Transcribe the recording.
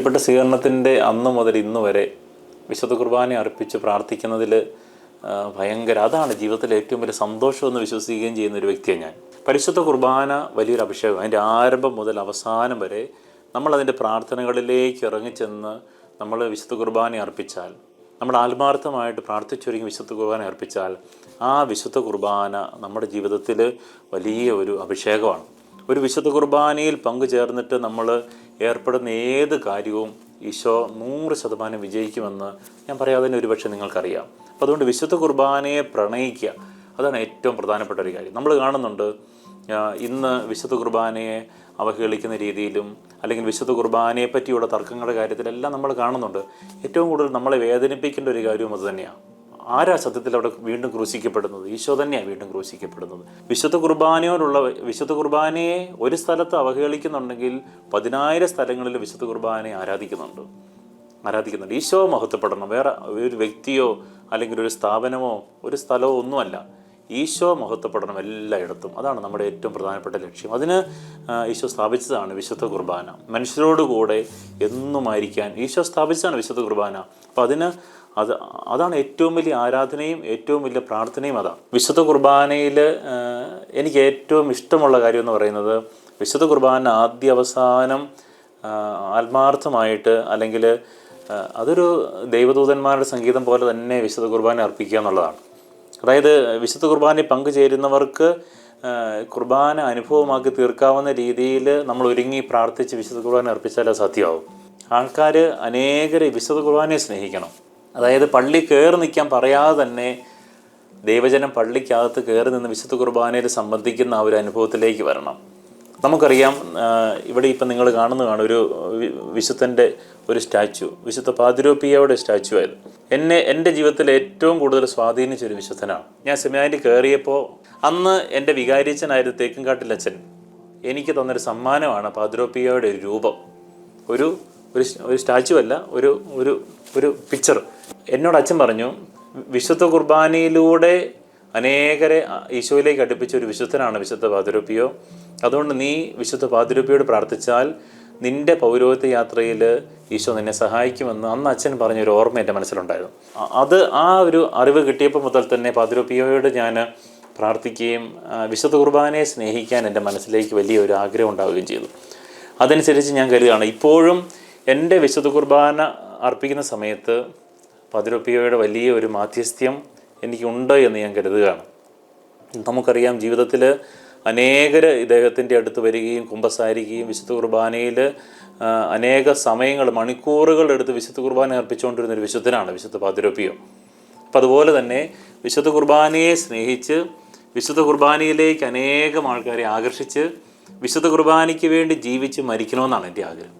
പ്രിയപ്പെട്ട സ്വീകരണത്തിൻ്റെ അന്ന് മുതൽ ഇന്ന് വരെ വിശുദ്ധ കുർബാന അർപ്പിച്ച് പ്രാർത്ഥിക്കുന്നതിൽ അതാണ് ജീവിതത്തിലെ ഏറ്റവും വലിയ സന്തോഷമെന്ന് വിശ്വസിക്കുകയും ചെയ്യുന്ന ഒരു വ്യക്തിയാണ് ഞാൻ. പരിശുദ്ധ കുർബാന വലിയൊരു അഭിഷേകം. അതിൻ്റെ ആരംഭം മുതൽ അവസാനം വരെ നമ്മളതിൻ്റെ പ്രാർത്ഥനകളിലേക്ക് ഇറങ്ങിച്ചെന്ന് നമ്മൾ വിശുദ്ധ കുർബാന അർപ്പിച്ചാൽ, നമ്മൾ ആത്മാർത്ഥമായിട്ട് പ്രാർത്ഥിച്ചൊരുങ്ങി വിശുദ്ധ കുർബാന അർപ്പിച്ചാൽ ആ വിശുദ്ധ കുർബാന നമ്മുടെ ജീവിതത്തിൽ വലിയ ഒരു അഭിഷേകമാണ്. ഒരു വിശുദ്ധ കുർബാനയിൽ പങ്കുചേർന്നിട്ട് നമ്മൾ ഏർപ്പെടുന്ന ഏത് കാര്യവും ഈശോ 100% വിജയിക്കുമെന്ന് ഞാൻ പറയാതെ തന്നെ ഒരുപക്ഷെ നിങ്ങൾക്കറിയാം. അപ്പോൾ അതുകൊണ്ട് വിശുദ്ധ കുർബാനയെ പ്രണയിക്കുക, അതാണ് ഏറ്റവും പ്രധാനപ്പെട്ട ഒരു കാര്യം. നമ്മൾ കാണുന്നുണ്ട് ഇന്ന് വിശുദ്ധ കുർബാനയെ അവഹേളിക്കുന്ന രീതിയിലും അല്ലെങ്കിൽ വിശുദ്ധ കുർബാനയെ പറ്റിയുള്ള തർക്കങ്ങളുടെ കാര്യത്തിലെല്ലാം നമ്മൾ കാണുന്നുണ്ട്. ഏറ്റവും കൂടുതൽ നമ്മളെ വേദനിപ്പിക്കേണ്ട ഒരു കാര്യവും അത് തന്നെയാണ്. ആരാ സത്യത്തിൽ അവിടെ വീണ്ടും ക്രൂശിക്കപ്പെടുന്നത്? ഈശോ തന്നെയാണ് വീണ്ടും ക്രൂശിക്കപ്പെടുന്നത്. വിശുദ്ധ കുർബാനയെ ഒരു സ്ഥലത്ത് അവഹേളിക്കുന്നുണ്ടെങ്കിൽ 10,000 സ്ഥലങ്ങളിൽ വിശുദ്ധ കുർബാനയെ ആരാധിക്കുന്നുണ്ട്. ഈശോ മഹത്വപ്പെടണം. വേറെ ഒരു വ്യക്തിയോ അല്ലെങ്കിൽ ഒരു സ്ഥാപനമോ ഒരു സ്ഥലമോ ഒന്നുമല്ല. ഈശോ മഹത്വപ്പെടണം എല്ലായിടത്തും. അതാണ് നമ്മുടെ ഏറ്റവും പ്രധാനപ്പെട്ട ലക്ഷ്യം. അതിന് ഈശോ സ്ഥാപിച്ചതാണ് വിശുദ്ധ കുർബാന. മനുഷ്യരോടുകൂടെ എന്നുമായിരിക്കാൻ ഈശോ സ്ഥാപിച്ചതാണ് വിശുദ്ധ കുർബാന. അപ്പോൾ അതാണ് ഏറ്റവും വലിയ ആരാധനയും ഏറ്റവും വലിയ പ്രാർത്ഥനയും. അതാണ് വിശുദ്ധ കുർബാനയിൽ എനിക്ക് ഏറ്റവും ഇഷ്ടമുള്ള കാര്യം എന്ന് പറയുന്നത്, വിശുദ്ധ കുർബാന ആദ്യ അവസാനം ആത്മാർത്ഥമായിട്ട്, അല്ലെങ്കിൽ അതൊരു ദൈവദൂതന്മാരുടെ സംഗീതം പോലെ തന്നെ വിശുദ്ധ കുർബാന അർപ്പിക്കുക എന്നുള്ളതാണ്. അതായത് വിശുദ്ധ കുർബാനയിൽ പങ്കുചേരുന്നവർക്ക് കുർബാന അനുഭവമാക്കി തീർക്കാവുന്ന രീതിയിൽ നമ്മൾ ഒരുങ്ങി പ്രാർത്ഥിച്ച് വിശുദ്ധ കുർബാന അർപ്പിച്ചാൽ അത് സാധ്യമാവും. ആൾക്കാർ അനേകരെ വിശുദ്ധ കുർബാനയെ സ്നേഹിക്കണം. അതായത് പള്ളി കയറി നിൽക്കാൻ പറയാതെ തന്നെ ദൈവജനം പള്ളിക്കകത്ത് കയറി നിന്ന് വിശുദ്ധ കുർബാനയിൽ സംബന്ധിക്കുന്ന ആ ഒരു അനുഭവത്തിലേക്ക് വരണം. നമുക്കറിയാം, ഇവിടെ ഇപ്പം നിങ്ങൾ കാണുന്നതാണ് ഒരു വിശുദ്ധൻ്റെ ഒരു സ്റ്റാച്ചു, വിശുദ്ധ പാതിരോപ്പിയയുടെ സ്റ്റാച്ചു ആയത്. എൻ്റെ ജീവിതത്തിൽ ഏറ്റവും കൂടുതൽ സ്വാധീനിച്ചൊരു വിശുദ്ധനാണ്. ഞാൻ സെമിനാരിൽ കയറിയപ്പോൾ അന്ന് എൻ്റെ വികാരിച്ചനായിരുന്നു തേക്കുംകാട്ടിലച്ഛൻ എനിക്ക് തന്നൊരു സമ്മാനമാണ് പാതിരോപ്പിയയുടെ ഒരു രൂപം. ഒരു സ്റ്റാച്ചു അല്ല, ഒരു പിക്ചർ. എന്നോട് അച്ഛൻ പറഞ്ഞു, വിശുദ്ധ കുർബാനയിലൂടെ അനേകരെ ഈശോയിലേക്ക് അടുപ്പിച്ച ഒരു വിശുദ്ധനാണ് വിശുദ്ധ പാതിരോപ്പിയോ. അതുകൊണ്ട് നീ വിശുദ്ധ പാതിരോപ്പിയോട് പ്രാർത്ഥിച്ചാൽ നിൻ്റെ പൗരോഹിത്യ യാത്രയിൽ ഈശോ നിന്നെ സഹായിക്കുമെന്ന് അന്ന് അച്ഛൻ പറഞ്ഞൊരു ഓർമ്മ എൻ്റെ മനസ്സിലുണ്ടായിരുന്നു. ആ ഒരു അറിവ് കിട്ടിയപ്പോൾ മുതൽ തന്നെ പാതിരോപ്പിയോട് ഞാൻ പ്രാർത്ഥിക്കുകയും വിശുദ്ധ കുർബാനയെ സ്നേഹിക്കാൻ എൻ്റെ മനസ്സിലേക്ക് വലിയൊരു ആഗ്രഹം ഉണ്ടാവുകയും ചെയ്തു. അതനുസരിച്ച് ഞാൻ കരുതുകയാണ്, ഇപ്പോഴും എൻ്റെ വിശുദ്ധ കുർബാന അർപ്പിക്കുന്ന സമയത്ത് പാതിരോപ്പിയോയുടെ വലിയ ഒരു മാധ്യസ്ഥ്യം എനിക്കുണ്ട് എന്ന് ഞാൻ കരുതുകയാണ്. നമുക്കറിയാം, ജീവിതത്തിൽ അനേകർ ഇദ്ദേഹത്തിൻ്റെ അടുത്ത് വരികയും കുമ്പസാരിക്കുകയും വിശുദ്ധ കുർബാനയിൽ അനേക സമയങ്ങൾ, മണിക്കൂറുകൾ എടുത്ത് വിശുദ്ധ കുർബാന അർപ്പിച്ചുകൊണ്ടിരുന്നൊരു വിശുദ്ധനാണ് വിശുദ്ധ പാതിരോപ്പിയോ. അപ്പം അതുപോലെ തന്നെ വിശുദ്ധ കുർബാനയെ സ്നേഹിച്ച് വിശുദ്ധ കുർബാനയിലേക്ക് അനേകം ആൾക്കാരെ ആകർഷിച്ച് വിശുദ്ധ കുർബാനയ്ക്ക് വേണ്ടി ജീവിച്ച് മരിക്കണമെന്നാണ് എൻ്റെ ആഗ്രഹം.